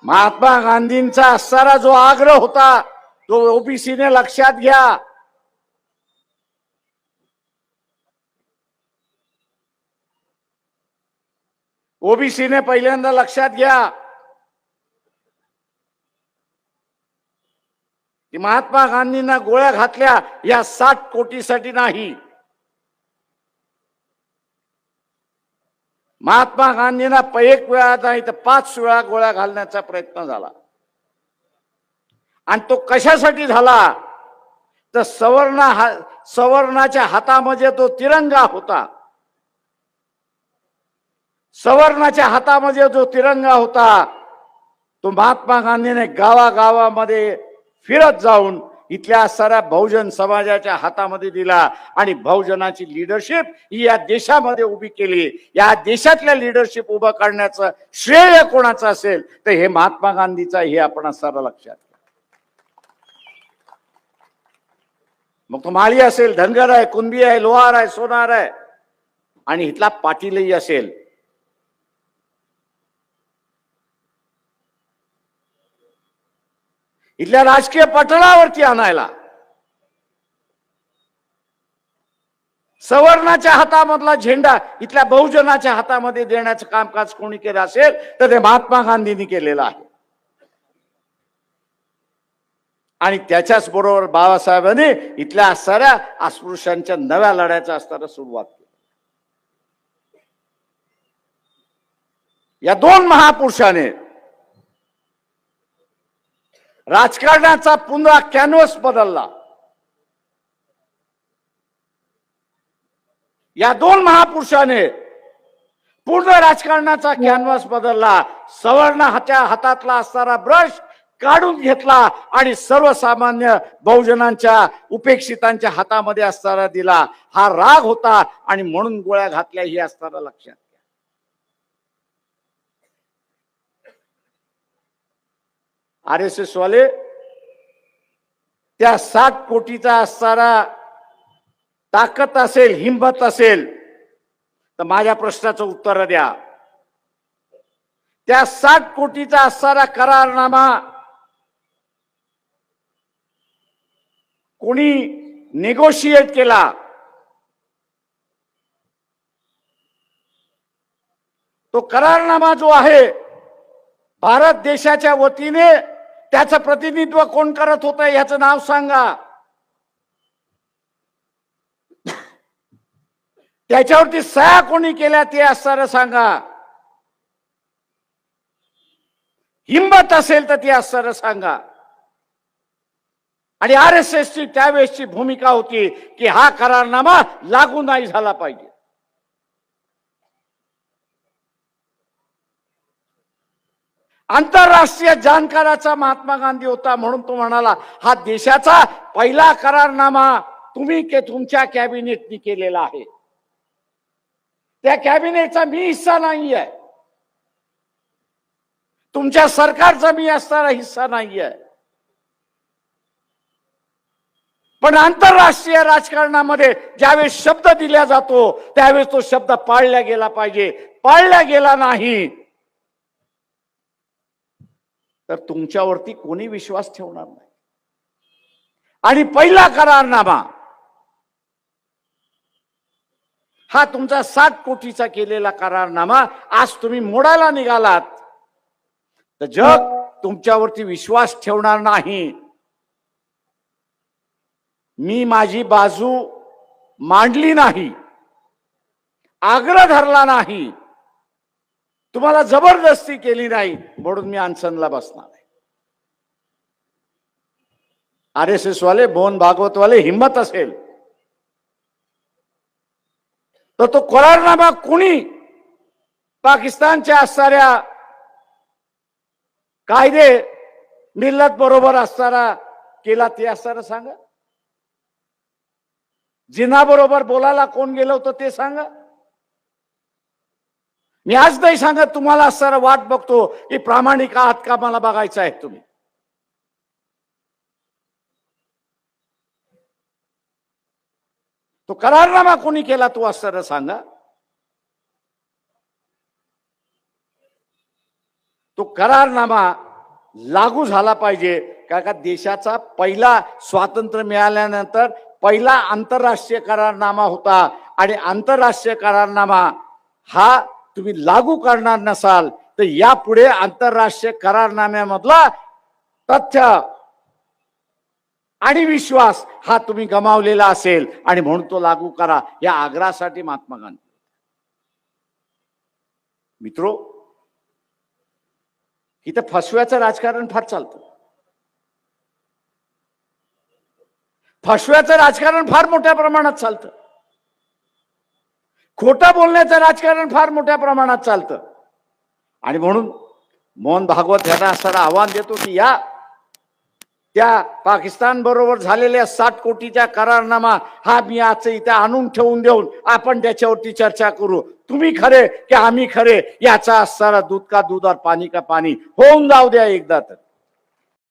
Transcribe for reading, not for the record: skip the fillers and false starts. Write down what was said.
महात्मा गांधींचा असणारा जो आग्रह होता तो ओबीसीने लक्षात घ्या. ओबीसीने पहिल्यांदा लक्षात घ्या की महात्मा गांधींना गोळ्या घातल्या या 60 कोटीसाठी नाही. महात्मा गांधींना एक वेळा नाही तर 5 वेळा गोळ्या घालण्याचा प्रयत्न झाला. आणि तो कशासाठी झाला तर सवर्णाच्या हातामध्ये तो तिरंगा होता. सवर्णाच्या हातामध्ये जो तिरंगा होता तो महात्मा गांधीने गावागावामध्ये फिरत जाऊन इथल्या साऱ्या बहुजन समाजाच्या हातामध्ये दिला आणि बहुजनाची लिडरशिप ही या देशामध्ये उभी केली. या देशातल्या लिडरशिप उभं करण्याचं श्रेय कोणाचं असेल तर हे महात्मा गांधीचं, हे आपण सारं लक्षात घ्या. मग तो माळी असेल, धनगर आहे, कुणबी आहे, लोहार आहे, सोनार आहे आणि इथला पाटीलही असेल. इथल्या राजकीय पटलावरती आणायला सवर्णाच्या हातामधला झेंडा इथल्या बहुजनाच्या हातामध्ये देण्याचं कामकाज कोणी केलं असेल तर ते महात्मा गांधींनी केलेलं आहे. आणि त्याच्याच बरोबर बाबासाहेबांनी इथल्या साऱ्या अस्पृश्यांच्या नव्या लढ्याचा असताना सुरुवात केली. या दोन महापुरुषाने राजकारणाचा पुन्हा कॅनव्हास बदलला. या दोन महापुरुषाने पूर्ण राजकारणाचा कॅनव्हास बदलला. सवर्णाच्या हातातला असणारा ब्रश काढून घेतला आणि सर्वसामान्य बहुजनांच्या उपेक्षितांच्या हातामध्ये असणारा दिला. हा राग होता आणि म्हणून गोळ्या घातल्या ही असणारा लक्षात. RSS वाले त्या 60 कोटीचा असणारा ताकद असेल, हिंमत असेल तर माझ्या प्रश्नाचं उत्तर द्या. त्या 60 कोटीचा असणारा करारनामा कोणी नेगोशिएट केला? तो करारनामा जो आहे भारत देशाच्या वतीने त्याचं प्रतिनिधित्व कोण करत होतं याचं नाव सांगा. त्याच्यावरती सह्या कोणी केल्या ते असणारं सांगा. हिंमत असेल तर ते असणारं सांगा. आणि RSSची त्यावेळेसची भूमिका होती की हा करारनामा लागू नाही झाला पाहिजे. आंतरराष्ट्रीय जाणकाराचा महात्मा गांधी होता म्हणून तो म्हणाला हा देशाचा पहिला करारनामा तुम्ही तुमच्या कॅबिनेटनी केलेला आहे. त्या कॅबिनेटचा मी हिस्सा नाही आहे, तुमच्या सरकारचा मी असणारा हिस्सा नाही आहे. पण आंतरराष्ट्रीय राजकारणामध्ये ज्यावेळेस शब्द दिला जातो त्यावेळेस तो शब्द पाळला गेला पाहिजे. पाळला गेला नाही तर तुमच्यावरती कोणी विश्वास ठेवणार नाही. आणि पहिला करारनामा हा तुमचा 60 कोटीचा केलेला करारनामा आज तुम्ही मोडायला निघालात तर जग तुमच्यावरती विश्वास ठेवणार नाही. मी माझी बाजू मांडली नाही, आग्रह धरला नाही, तुम्हाला जबरदस्ती केली नाही म्हणून मी अनशनला बसणार आहे. RSS वाले, मोहन भागवत वाले हिम्मत असेल तर तो करारनामा कुणी पाकिस्तानच्या असणाऱ्या कायदे मिल्लत बरोबर असणारा केला ते असणारा सांगा. जिना बरोबर बोलायला कोण गेलं होतं ते सांगा. मी आज नाही सांगत, तुम्हाला असणारा वाट बघतो की प्रामाणिक आहात का मला बघायचं आहे तुम्ही. तो करारनामा कोणी केला तो असणारा सांगा. तो करारनामा लागू झाला पाहिजे. का देशाचा पहिला स्वातंत्र्य मिळाल्यानंतर पहिला आंतरराष्ट्रीय करारनामा होता आणि आंतरराष्ट्रीय करारनामा हा तुम्ही लागू करणार नसाल तर यापुढे आंतरराष्ट्रीय करारनाम्यामधला तथ्य आणि विश्वास हा तुम्ही गमावलेला असेल आणि म्हणून तो लागू करा या आग्रहासाठी महात्मा गांधी. मित्रो, इथं फसव्याचं राजकारण फार चालतं. फसव्याचं राजकारण फार मोठ्या प्रमाणात चालतं. खोटं बोलण्याचं राजकारण फार मोठ्या प्रमाणात चालतं. आणि म्हणून मोहन भागवत यांना असं आव्हान देतो की या त्या पाकिस्तान बरोबर झालेल्या 60 कोटीच्या करारनामा हा मी आज इथे आणून ठेवून देऊन आपण त्याच्यावरती चर्चा करू. तुम्ही खरे की आम्ही खरे याचा सारा दूध का दूध और पाणी का पाणी होऊन जाऊ द्या एकदा तर.